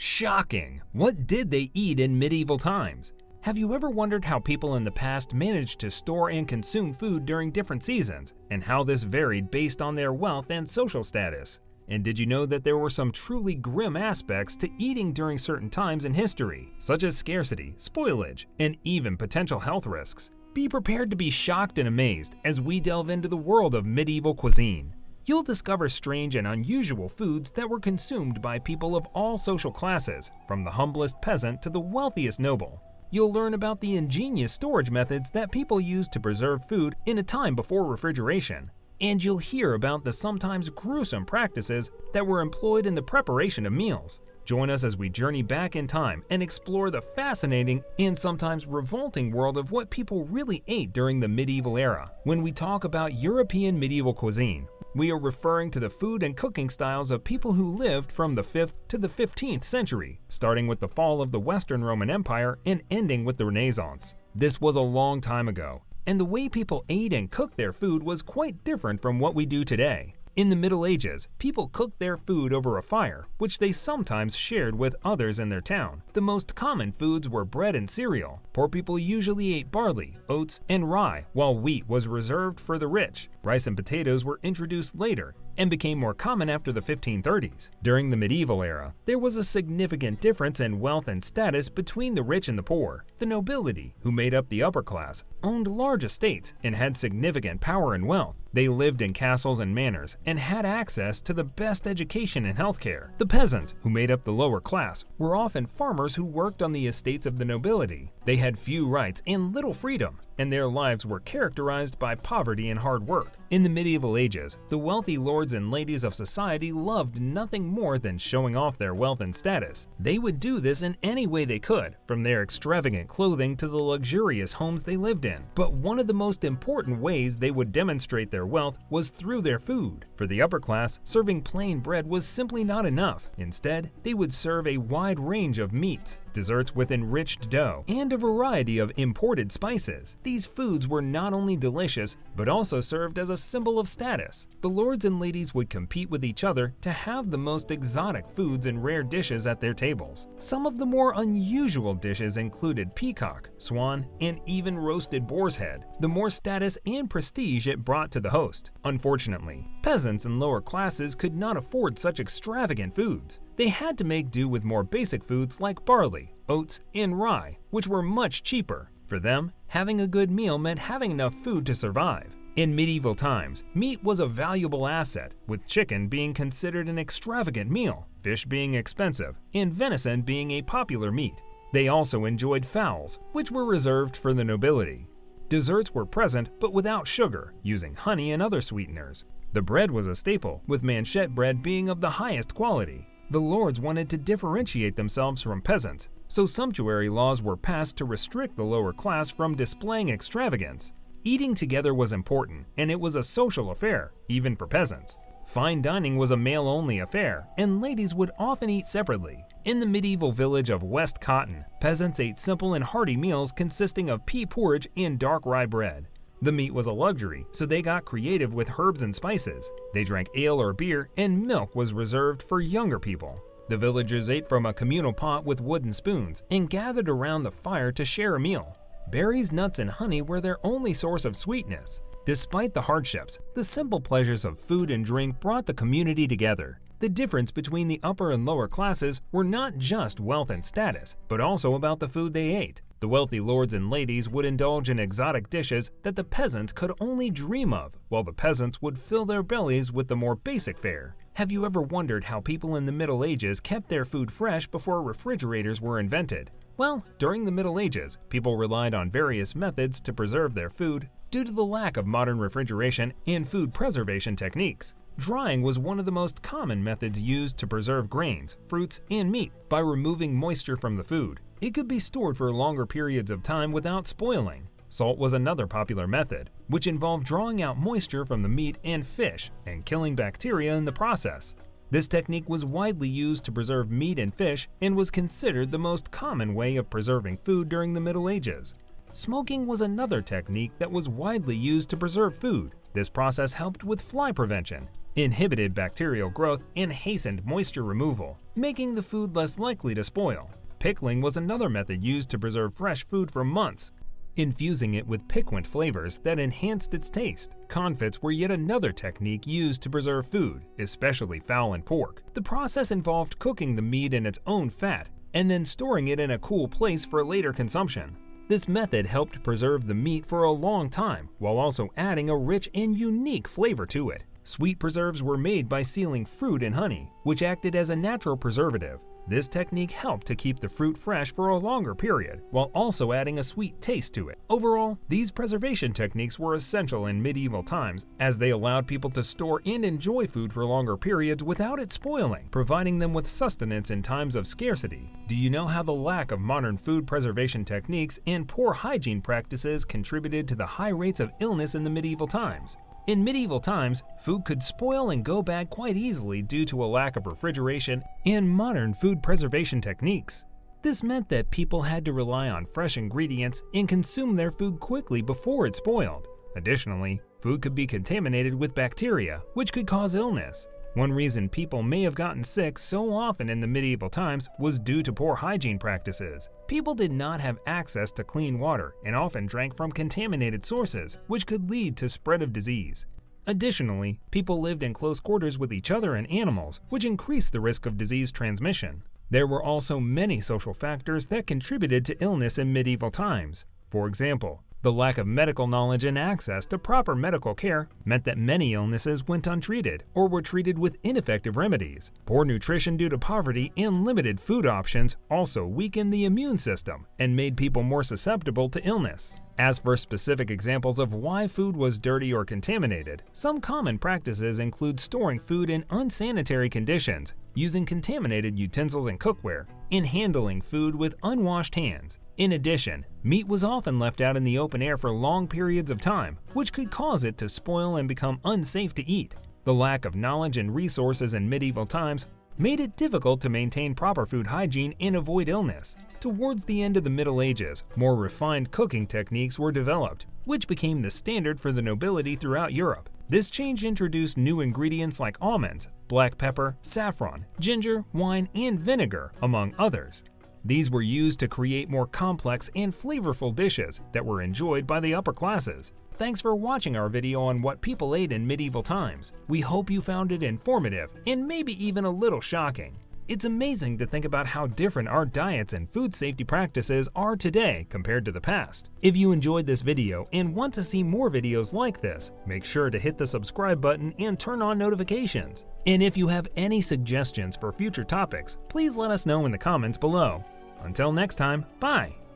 Shocking! What did they eat in medieval times? Have you ever wondered how people in the past managed to store and consume food during different seasons, and how this varied based on their wealth and social status? And did you know that there were some truly grim aspects to eating during certain times in history, such as scarcity, spoilage, and even potential health risks? Be prepared to be shocked and amazed as we delve into the world of medieval cuisine. You'll discover strange and unusual foods that were consumed by people of all social classes, from the humblest peasant to the wealthiest noble. You'll learn about the ingenious storage methods that people used to preserve food in a time before refrigeration. And you'll hear about the sometimes gruesome practices that were employed in the preparation of meals. Join us as we journey back in time and explore the fascinating and sometimes revolting world of what people really ate during the medieval era. When we talk about European medieval cuisine, we are referring to the food and cooking styles of people who lived from the 5th to the 15th century, starting with the fall of the Western Roman Empire and ending with the Renaissance. This was a long time ago, and the way people ate and cooked their food was quite different from what we do today. In the Middle Ages, people cooked their food over a fire, which they sometimes shared with others in their town. The most common foods were bread and cereal. Poor people usually ate barley, oats, and rye, while wheat was reserved for the rich. Rice and potatoes were introduced later and became more common after the 1530s. During the medieval era, there was a significant difference in wealth and status between the rich and the poor. The nobility, who made up the upper class, owned large estates and had significant power and wealth. They lived in castles and manors and had access to the best education and healthcare. The peasants, who made up the lower class, were often farmers who worked on the estates of the nobility. They had few rights and little freedom, and their lives were characterized by poverty and hard work. In the medieval ages, the wealthy lords and ladies of society loved nothing more than showing off their wealth and status. They would do this in any way they could, from their extravagant clothing to the luxurious homes they lived in. But one of the most important ways they would demonstrate their wealth was through their food. For the upper class, serving plain bread was simply not enough. Instead, they would serve a wide range of meats, desserts with enriched dough, and a variety of imported spices. These foods were not only delicious, but also served as a symbol of status. The lords and ladies would compete with each other to have the most exotic foods and rare dishes at their tables. Some of the more unusual dishes included peacock, swan, and even roasted boar's head. The more status and prestige it brought to the host. Unfortunately, peasants and lower classes could not afford such extravagant foods. They had to make do with more basic foods like barley, oats, and rye, which were much cheaper. For them, having a good meal meant having enough food to survive. In medieval times, meat was a valuable asset, with chicken being considered an extravagant meal, fish being expensive, and venison being a popular meat. They also enjoyed fowls, which were reserved for the nobility. Desserts were present, but without sugar, using honey and other sweeteners. The bread was a staple, with manchette bread being of the highest quality. The lords wanted to differentiate themselves from peasants, so sumptuary laws were passed to restrict the lower class from displaying extravagance. Eating together was important, and it was a social affair, even for peasants. Fine dining was a male-only affair, and ladies would often eat separately. In the medieval village of West Cotton, peasants ate simple and hearty meals consisting of pea porridge and dark rye bread. The meat was a luxury, so they got creative with herbs and spices. They drank ale or beer, and milk was reserved for younger people. The villagers ate from a communal pot with wooden spoons and gathered around the fire to share a meal. Berries, nuts, and honey were their only source of sweetness. Despite the hardships, the simple pleasures of food and drink brought the community together. The difference between the upper and lower classes were not just wealth and status, but also about the food they ate. The wealthy lords and ladies would indulge in exotic dishes that the peasants could only dream of, while the peasants would fill their bellies with the more basic fare. Have you ever wondered how people in the Middle Ages kept their food fresh before refrigerators were invented? Well, during the Middle Ages, people relied on various methods to preserve their food due to the lack of modern refrigeration and food preservation techniques. Drying was one of the most common methods used to preserve grains, fruits, and meat by removing moisture from the food. It could be stored for longer periods of time without spoiling. Salt was another popular method, which involved drawing out moisture from the meat and fish and killing bacteria in the process. This technique was widely used to preserve meat and fish and was considered the most common way of preserving food during the Middle Ages. Smoking was another technique that was widely used to preserve food. This process helped with fly prevention inhibited bacterial growth, and hastened moisture removal, making the food less likely to spoil. Pickling was another method used to preserve fresh food for months, infusing it with piquant flavors that enhanced its taste. Confits were yet another technique used to preserve food, especially fowl and pork. The process involved cooking the meat in its own fat and then storing it in a cool place for later consumption. This method helped preserve the meat for a long time while also adding a rich and unique flavor to it. Sweet preserves were made by sealing fruit in honey, which acted as a natural preservative. This technique helped to keep the fruit fresh for a longer period, while also adding a sweet taste to it. Overall, these preservation techniques were essential in medieval times as they allowed people to store and enjoy food for longer periods without it spoiling, providing them with sustenance in times of scarcity. Do you know how the lack of modern food preservation techniques and poor hygiene practices contributed to the high rates of illness in the medieval times? In medieval times, food could spoil and go bad quite easily due to a lack of refrigeration and modern food preservation techniques. This meant that people had to rely on fresh ingredients and consume their food quickly before it spoiled. Additionally, food could be contaminated with bacteria, which could cause illness. One reason people may have gotten sick so often in the medieval times was due to poor hygiene practices. People did not have access to clean water and often drank from contaminated sources, which could lead to spread of disease. Additionally, people lived in close quarters with each other and animals, which increased the risk of disease transmission. There were also many social factors that contributed to illness in medieval times. For example, the lack of medical knowledge and access to proper medical care meant that many illnesses went untreated or were treated with ineffective remedies. Poor nutrition due to poverty and limited food options also weakened the immune system and made people more susceptible to illness. As for specific examples of why food was dirty or contaminated, some common practices include storing food in unsanitary conditions, using contaminated utensils and cookware, and handling food with unwashed hands. In addition, meat was often left out in the open air for long periods of time, which could cause it to spoil and become unsafe to eat. The lack of knowledge and resources in medieval times made it difficult to maintain proper food hygiene and avoid illness. Towards the end of the Middle Ages, more refined cooking techniques were developed, which became the standard for the nobility throughout Europe. This change introduced new ingredients like almonds, black pepper, saffron, ginger, wine, and vinegar, among others. These were used to create more complex and flavorful dishes that were enjoyed by the upper classes. Thanks for watching our video on what people ate in medieval times. We hope you found it informative and maybe even a little shocking. It's amazing to think about how different our diets and food safety practices are today compared to the past. If you enjoyed this video and want to see more videos like this, make sure to hit the subscribe button and turn on notifications. And if you have any suggestions for future topics, please let us know in the comments below. Until next time, bye!